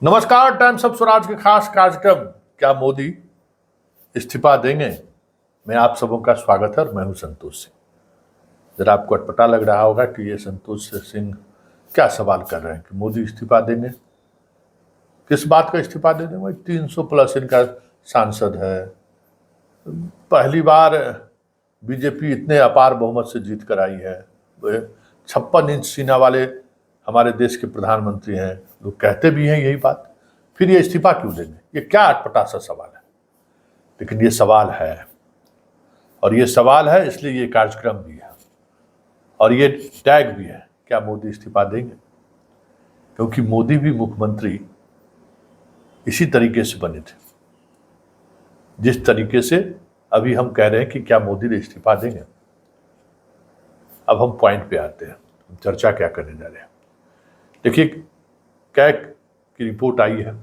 नमस्कार। Times of Swaraj के खास कार्यक्रम क्या मोदी इस्तीफा देंगे में आप सबों का स्वागत है। मैं हूं संतोष सिंह। जरा आपको अटपटा लग रहा होगा कि ये संतोष सिंह क्या सवाल कर रहे हैं कि मोदी इस्तीफा देंगे। किस बात का इस्तीफा दे देंगे? 300 प्लस इनका सांसद है। पहली बार बीजेपी इतने अपार बहुमत से जीत कर आई है। 56 इंच सीना वाले हमारे देश के प्रधानमंत्री हैं। लोग कहते भी हैं यही बात, फिर ये इस्तीफा क्यों देंगे? ये क्या अटपटा सा सवाल है, लेकिन ये सवाल है। और ये सवाल है इसलिए ये कार्यक्रम भी है और ये टैग भी है, क्या मोदी इस्तीफा देंगे? क्योंकि मोदी भी मुख्यमंत्री इसी तरीके से बने थे, जिस तरीके से अभी हम कह रहे हैं कि क्या मोदी ने इस्तीफा देंगे। अब हम पॉइंट पे आते हैं, हम चर्चा क्या करने जा रहे हैं। देखिए, कैग की रिपोर्ट आई है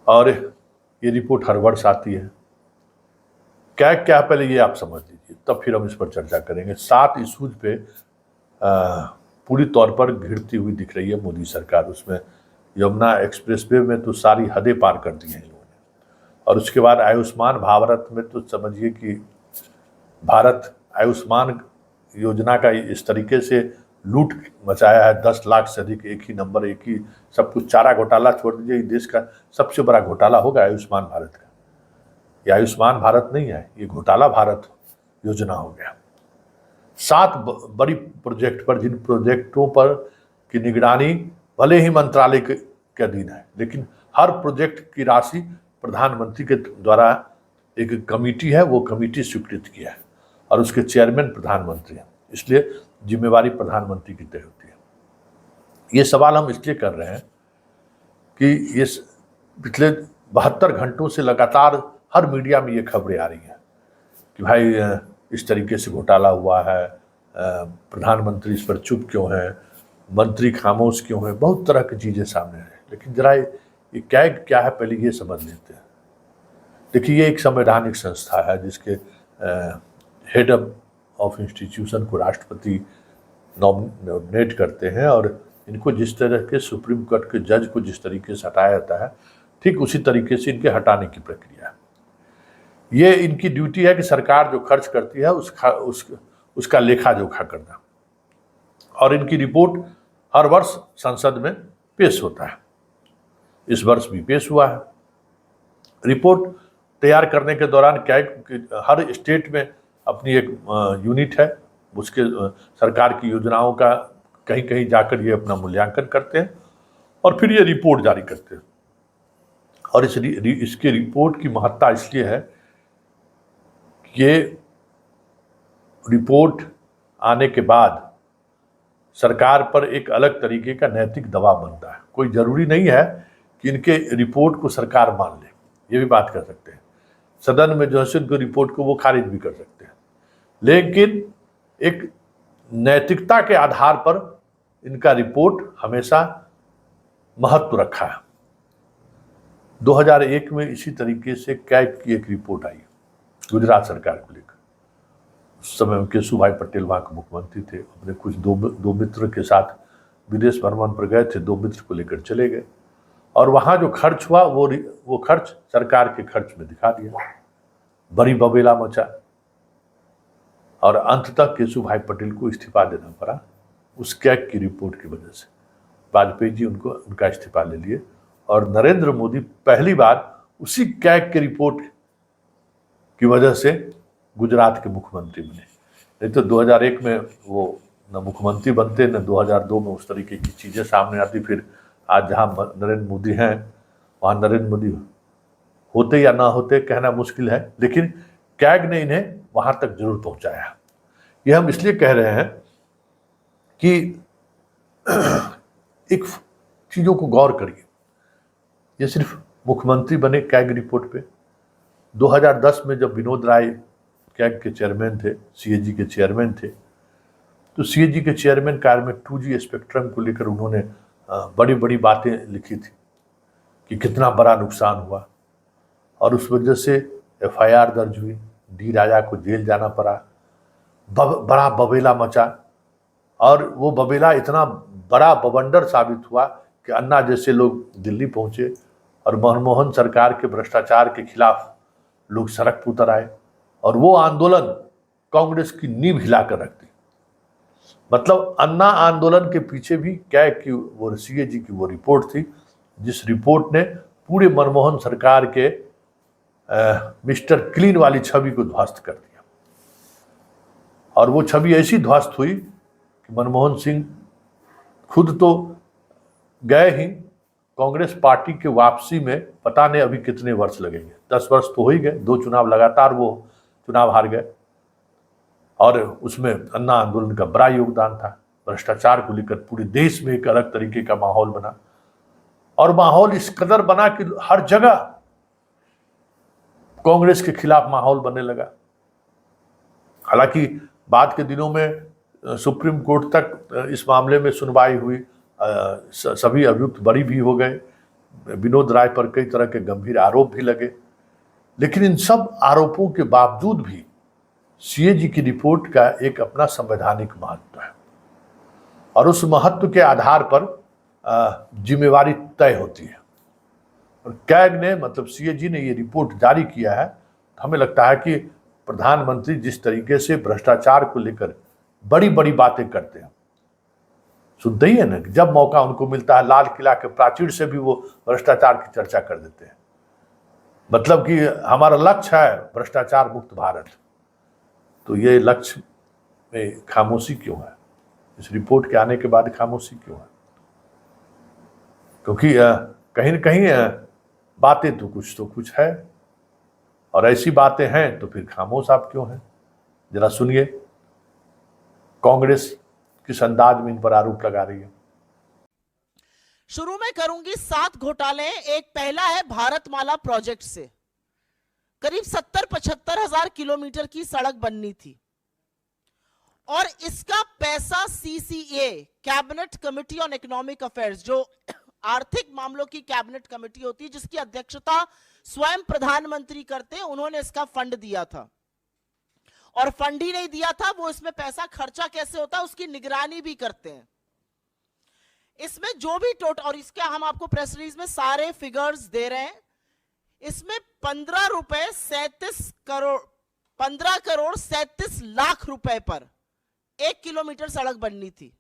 और ये रिपोर्ट हर वर्ष आती है। कैग क्या, पहले ये आप समझ लीजिए, तब फिर हम इस पर चर्चा करेंगे। 7 इशूज पे पूरी तौर पर घिरती हुई दिख रही है मोदी सरकार। उसमें यमुना एक्सप्रेसवे में तो सारी हदें पार कर दी हैं इन लोगों ने, और उसके बाद आयुष्मान भारत में तो समझिए कि भारत आयुष्मान योजना का इस तरीके से लूट मचाया है। 10 लाख से अधिक, एक ही नंबर, एक ही सब कुछ। चारा घोटाला छोड़ दीजिए, देश का सबसे बड़ा घोटाला होगा आयुष्मान भारत का। ये आयुष्मान भारत नहीं है, ये घोटाला भारत योजना हो गया। 7 बड़ी प्रोजेक्ट पर, जिन प्रोजेक्टों पर की निगरानी भले ही मंत्रालय के अधीन है, लेकिन हर प्रोजेक्ट की राशि प्रधानमंत्री के द्वारा एक कमेटी है, वो कमेटी स्वीकृत किया है और उसके चेयरमैन प्रधानमंत्री हैं, इसलिए जिम्मेवारी प्रधानमंत्री की तय होती है। ये सवाल हम इसलिए कर रहे हैं कि ये पिछले 72 घंटों से लगातार हर मीडिया में ये खबरें आ रही हैं कि भाई इस तरीके से घोटाला हुआ है, प्रधानमंत्री इस पर चुप क्यों है, मंत्री खामोश क्यों है, बहुत तरह की चीज़ें सामने हैं। लेकिन जरा ये कैग क्या है पहले ये समझ लेते हैं। देखिए, ये एक संवैधानिक संस्था है जिसके हेड ऑफ इंस्टीट्यूशन को राष्ट्रपति नॉमिनेट करते हैं, और इनको जिस तरह के सुप्रीम कोर्ट के जज को जिस तरीके से हटाया जाता है, ठीक उसी तरीके से इनके हटाने की प्रक्रिया है। ये इनकी ड्यूटी है कि सरकार जो खर्च करती है उसका लेखा जोखा करना, और इनकी रिपोर्ट हर वर्ष संसद में पेश होता है। इस वर्ष भी पेश हुआ है। रिपोर्ट तैयार करने के दौरान कैग हर स्टेट में अपनी एक यूनिट है, उसके सरकार की योजनाओं का कहीं कहीं जाकर ये अपना मूल्यांकन करते हैं और फिर ये रिपोर्ट जारी करते हैं। और इसके रिपोर्ट की महत्ता इसलिए है कि ये रिपोर्ट आने के बाद सरकार पर एक अलग तरीके का नैतिक दबाव बनता है। कोई ज़रूरी नहीं है कि इनके रिपोर्ट को सरकार मान ले, ये भी बात कर सकते हैं। सदन में जो है उनकी रिपोर्ट को वो खारिज भी कर सकते हैं, लेकिन एक नैतिकता के आधार पर इनका रिपोर्ट हमेशा महत्व रखा है। 2001 में इसी तरीके से कैग की एक रिपोर्ट आई गुजरात सरकार को लेकर। उस समय केशुभाई पटेल वहाँ के मुख्यमंत्री थे। अपने कुछ दो मित्र के साथ विदेश भ्रमण पर गए थे, 2 मित्र को लेकर चले गए, और वहाँ जो खर्च हुआ वो खर्च सरकार के खर्च में दिखा दिया। बड़ी बबेला मचा और अंततः केशुभाई पटेल को इस्तीफा देना पड़ा उस कैग की रिपोर्ट की वजह से। वाजपेयी जी उनका इस्तीफा ले लिए और नरेंद्र मोदी पहली बार उसी कैग की रिपोर्ट की वजह से गुजरात के मुख्यमंत्री बने। नहीं तो 2001 में वो न मुख्यमंत्री बनते, न 2002 में उस तरीके की चीज़ें सामने आती। फिर आज जहाँ नरेंद्र मोदी हैं वहाँ नरेंद्र मोदी होते या ना होते कहना मुश्किल है, लेकिन कैग ने इन्हें वहाँ तक जरूर पहुँचाया। ये हम इसलिए कह रहे हैं कि एक चीज़ों को गौर करिए। ये सिर्फ मुख्यमंत्री बने कैग रिपोर्ट पे। 2010 में जब विनोद राय कैग के चेयरमैन थे, सीएजी के चेयरमैन थे, तो सीएजी के चेयरमैन कार्य में 2G स्पेक्ट्रम को लेकर उन्होंने बड़ी बड़ी बातें लिखी थी कि कितना बड़ा नुकसान हुआ, और उस वजह से FIR दर्ज हुई, डी राजा को जेल जाना पड़ा, बड़ा बबेला मचा, और वो बबेला इतना बड़ा बवंडर साबित हुआ कि अन्ना जैसे लोग दिल्ली पहुंचे और मनमोहन सरकार के भ्रष्टाचार के खिलाफ लोग सड़क पर उतर आए और वो आंदोलन कांग्रेस की नींव हिलाकर रख दी। मतलब अन्ना आंदोलन के पीछे भी क्या कि वो सीएजी की वो रिपोर्ट थी, जिस रिपोर्ट ने पूरे मनमोहन सरकार के मिस्टर क्लीन वाली छवि को ध्वस्त कर दिया। और वो छवि ऐसी ध्वस्त हुई कि मनमोहन सिंह खुद तो गए ही, कांग्रेस पार्टी के वापसी में पता नहीं अभी कितने वर्ष लगेंगे। 10 वर्ष तो हो ही गए, 2 चुनाव लगातार वो चुनाव हार गए और उसमें अन्ना आंदोलन का बड़ा योगदान था। भ्रष्टाचार को लेकर पूरे देश में एक अलग तरीके का माहौल बना और माहौल इस कदर बना कि हर जगह कांग्रेस के खिलाफ माहौल बनने लगा। हालांकि बाद के दिनों में सुप्रीम कोर्ट तक इस मामले में सुनवाई हुई, सभी अभियुक्त बरी भी हो गए, विनोद राय पर कई तरह के गंभीर आरोप भी लगे। लेकिन इन सब आरोपों के बावजूद भी सीएजी की रिपोर्ट का एक अपना संवैधानिक महत्व है और उस महत्व के आधार पर जिम्मेवारी तय होती है। और कैग ने, मतलब सीएजी ने ये रिपोर्ट जारी किया है, तो हमें लगता है कि प्रधानमंत्री जिस तरीके से भ्रष्टाचार को लेकर बड़ी बड़ी बातें करते हैं, सुनते ही है ना, जब मौका उनको मिलता है लाल किला के प्राचीर से भी वो भ्रष्टाचार की चर्चा कर देते हैं। मतलब कि हमारा लक्ष्य है भ्रष्टाचार मुक्त भारत। तो ये लक्ष्य में खामोशी क्यों है? इस रिपोर्ट के आने के बाद खामोशी क्यों है? क्योंकि कहीं न कहीं बातें तो कुछ है और ऐसी बातें हैं तो फिर खामोश आप क्यों हैं? जरा सुनिए कांग्रेस किस अंदाज में इन पर आरोप लगा रही है। शुरू में करूंगी 7 घोटाले। एक पहला है भारतमाला प्रोजेक्ट से करीब 70-75 हजार किलोमीटर की सड़क बननी थी और इसका पैसा CCA, cabinet committee on economic affairs, जो आर्थिक मामलों की कैबिनेट कमेटी होती है जिसकी अध्यक्षता स्वयं प्रधानमंत्री करते हैं, उन्होंने इसका फंड दिया था। और फंड ही नहीं दिया था, वो इसमें पैसा खर्चा कैसे होता है उसकी निगरानी भी करते हैं। इसमें जो भी टोटल, और इसके हम आपको प्रेस रिलीज में सारे फिगर्स दे रहे हैं, इसमें 15 करोड़ 37 लाख रुपए पर 1 किलोमीटर सड़क बननी थी।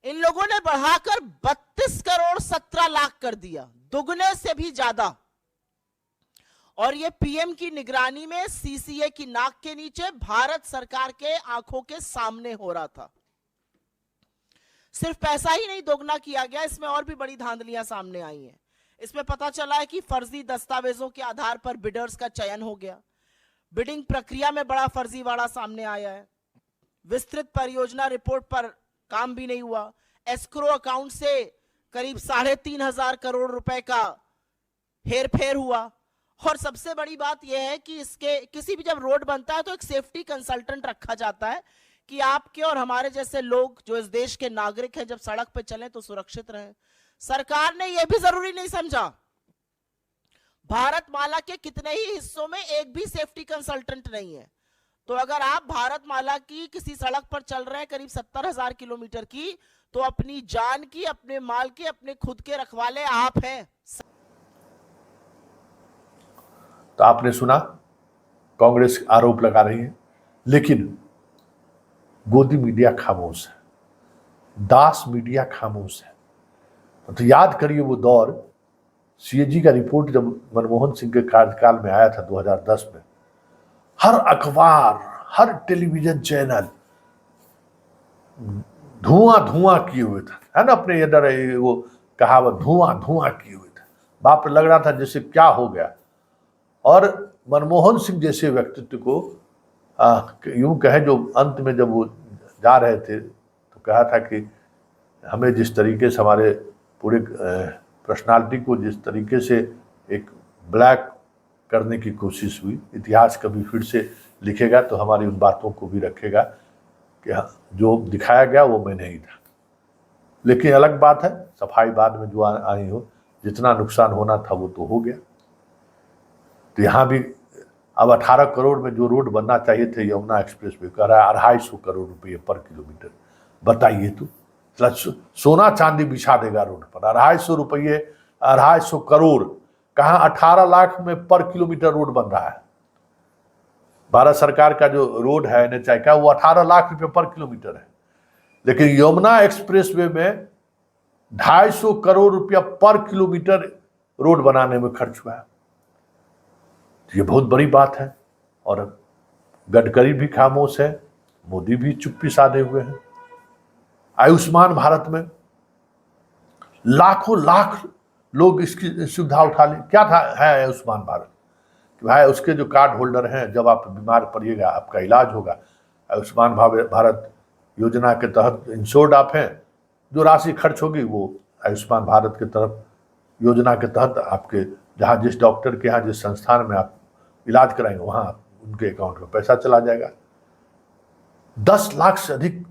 इन लोगों ने बढ़ाकर 32 करोड़ 17 लाख कर दिया, दुगने से भी ज्यादा। और ये पीएम की निगरानी में सीसीए की नाक के नीचे भारत सरकार के आंखों के सामने हो रहा था। सिर्फ पैसा ही नहीं दोगुना किया गया, इसमें और भी बड़ी धांधलियां सामने आई हैं। इसमें पता चला है कि फर्जी दस्तावेजों के आधार पर बिडर्स का चयन हो गया, बिडिंग प्रक्रिया में बड़ा फर्जीवाड़ा सामने आया है, विस्तृत परियोजना रिपोर्ट पर काम भी नहीं हुआ, एस्क्रो अकाउंट से करीब 3,500 करोड़ रुपए का हेरफेर हुआ। और सबसे बड़ी बात यह है कि इसके किसी भी जब रोड बनता है तो एक सेफ्टी कंसल्टेंट रखा जाता है कि आपके और हमारे जैसे लोग जो इस देश के नागरिक हैं जब सड़क पे चलें तो सुरक्षित रहें। सरकार ने यह भी जरूरी नहीं समझा। भारतमाला के कितने ही हिस्सों में एक भी सेफ्टी कंसल्टेंट नहीं है। तो अगर आप भारतमाला की किसी सड़क पर चल रहे हैं करीब 70,000 किलोमीटर की, तो अपनी जान की, अपने माल के, अपने खुद के रखवाले आप हैं। तो आपने सुना, कांग्रेस आरोप लगा रही है, लेकिन गोदी मीडिया खामोश है, दास मीडिया खामोश है। तो याद करिए वो दौर, सीएजी का रिपोर्ट जब मनमोहन सिंह के कार्यकाल में आया था 2010 में, हर अखबार, हर टेलीविजन चैनल धुआं किए हुए था, है ना, अपने इधर वो कहावत धुआं किए हुए था। बाप लग रहा था जैसे क्या हो गया। और मनमोहन सिंह जैसे व्यक्तित्व को यूं कहे, जो अंत में जब वो जा रहे थे तो कहा था कि हमें जिस तरीके से हमारे पूरे पर्सनालिटी को जिस तरीके से एक ब्लैक करने की कोशिश हुई, इतिहास कभी फिर से लिखेगा तो हमारी उन बातों को भी रखेगा कि जो दिखाया गया वो मैं नहीं था। लेकिन अलग बात है, सफाई बाद में जो आई हो, जितना नुकसान होना था वो तो हो गया। तो यहाँ भी अब 18 करोड़ में जो रोड बनना चाहिए थे, यमुना एक्सप्रेस वे कह रहा है 250 करोड़ रुपये पर किलोमीटर। बताइए तो सोना चांदी बिछा देगा रोड पर। 250 रुपये 250 करोड़ कहाँ 18 लाख में पर किलोमीटर रोड बन रहा है। भारत सरकार का जो रोड है NHAI का वो 18 लाख रुपए पर किलोमीटर है, लेकिन यमुना एक्सप्रेसवे में 250 करोड़ रुपया पर किलोमीटर रोड बनाने में खर्च हुआ है। ये बहुत बड़ी बात है। और गडकरी भी खामोश है, मोदी भी चुप्पी साधे हुए हैं। आयुष्मान भारत में लाखों लाख लोग इसकी सुविधा उठा ले। क्या था है आयुष्मान भारत कि भाई उसके जो कार्ड होल्डर हैं, जब आप बीमार पड़िएगा आपका इलाज होगा। आयुष्मान भारत योजना के तहत इंश्योर्ड आप हैं, जो राशि खर्च होगी वो आयुष्मान भारत के तरफ योजना के तहत आपके जहाँ जिस डॉक्टर के यहाँ जिस संस्थान में आप इलाज कराएंगे वहाँ उनके अकाउंट में पैसा चला जाएगा। 10 लाख से अधिक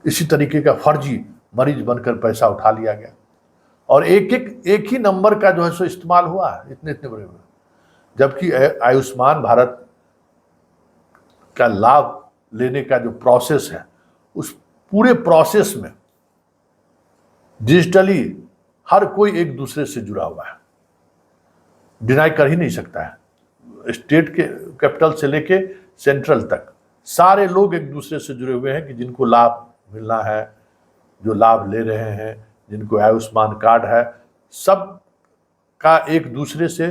इसी तरीके का फर्जी मरीज बनकर पैसा उठा लिया गया। और एक ही नंबर का जो है सो इस्तेमाल हुआ है इतने बड़े में, जबकि आयुष्मान भारत का लाभ लेने का जो प्रोसेस है उस पूरे प्रोसेस में डिजिटली हर कोई एक दूसरे से जुड़ा हुआ है, डिनाई कर ही नहीं सकता है। स्टेट के कैपिटल से लेके सेंट्रल तक सारे लोग एक दूसरे से जुड़े हुए हैं कि जिनको लाभ मिलना है, जो लाभ ले रहे हैं, जिनको आयुष्मान कार्ड है, सब का एक दूसरे से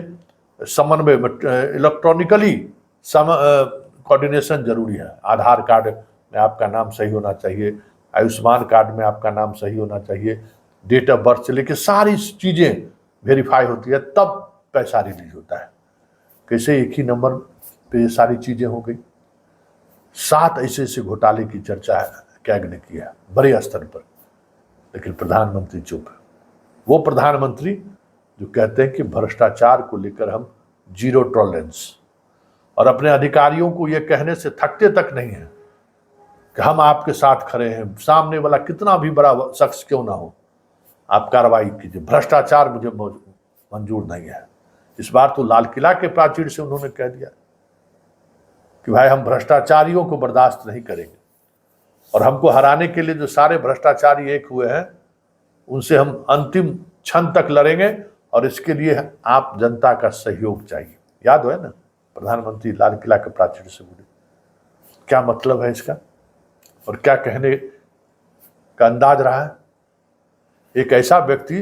समन्वय इलेक्ट्रॉनिकली कोऑर्डिनेशन जरूरी है। आधार कार्ड में आपका नाम सही होना चाहिए, आयुष्मान कार्ड में आपका नाम सही होना चाहिए, डेट ऑफ बर्थ से लेके सारी चीज़ें वेरीफाई होती है, तब पैसा रिलीज होता है। कैसे एक ही नंबर पे ये सारी चीज़ें हो गई। 7 ऐसे घोटाले की चर्चा है कैग ने किया बड़े स्तर पर, लेकिन प्रधानमंत्री चुप है। वो प्रधानमंत्री जो कहते हैं कि भ्रष्टाचार को लेकर हम जीरो टॉलरेंस, और अपने अधिकारियों को ये कहने से थकते तक नहीं है कि हम आपके साथ खड़े हैं, सामने वाला कितना भी बड़ा शख्स क्यों ना हो आप कार्रवाई कीजिए, भ्रष्टाचार मुझे मंजूर नहीं है। इस बार तो लाल किला के प्राचीर से उन्होंने कह दिया कि भाई हम भ्रष्टाचारियों को बर्दाश्त नहीं करेंगे, और हमको हराने के लिए जो सारे भ्रष्टाचारी एक हुए हैं उनसे हम अंतिम क्षण तक लड़ेंगे, और इसके लिए आप जनता का सहयोग चाहिए। याद है ना, प्रधानमंत्री लाल किला के प्राचीर से बोले। क्या मतलब है इसका, और क्या कहने का अंदाज रहा है? एक ऐसा व्यक्ति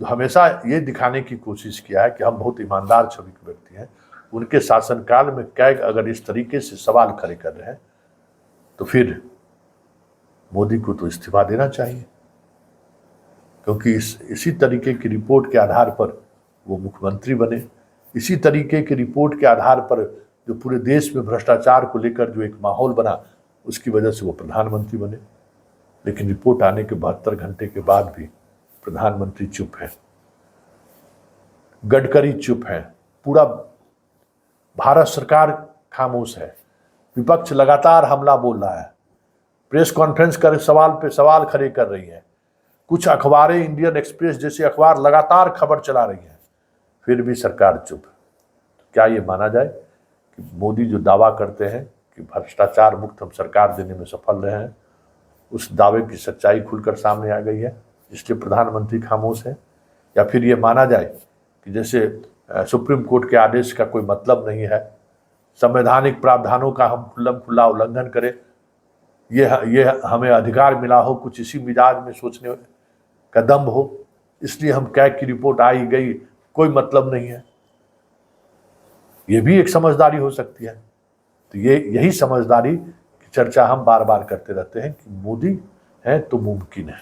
जो हमेशा ये दिखाने की कोशिश किया है कि हम बहुत ईमानदार छवि के व्यक्ति हैं, उनके शासनकाल में कैग अगर इस तरीके से सवाल खड़े कर रहे हैं तो फिर मोदी को तो इस्तीफा देना चाहिए, क्योंकि इसी तरीके की रिपोर्ट के आधार पर वो मुख्यमंत्री बने, इसी तरीके की रिपोर्ट के आधार पर जो पूरे देश में भ्रष्टाचार को लेकर जो एक माहौल बना उसकी वजह से वो प्रधानमंत्री बने। लेकिन रिपोर्ट आने के 72 घंटे के बाद भी प्रधानमंत्री चुप है, गडकरी चुप है, पूरा भारत सरकार खामोश है, विपक्ष लगातार हमला बोल रहा है, प्रेस कॉन्फ्रेंस कर सवाल पे सवाल खड़े कर रही है, कुछ अखबारें इंडियन एक्सप्रेस जैसी अखबार लगातार खबर चला रही हैं, फिर भी सरकार चुप। क्या ये माना जाए कि मोदी जो दावा करते हैं कि भ्रष्टाचार मुक्त हम सरकार देने में सफल रहे हैं, उस दावे की सच्चाई खुलकर सामने आ गई है, इसलिए प्रधानमंत्री खामोश है? या फिर ये माना जाए कि जैसे सुप्रीम कोर्ट के आदेश का कोई मतलब नहीं है, संवैधानिक प्रावधानों का हम खुल्ला उल्लंघन करें, ये हमें अधिकार मिला हो, कुछ इसी मिजाज में सोचने का दम्भ हो, इसलिए हम कैग की रिपोर्ट आई गई, कोई मतलब नहीं है? ये भी एक समझदारी हो सकती है। तो यही समझदारी की चर्चा हम बार बार करते रहते हैं कि मोदी है तो मुमकिन है।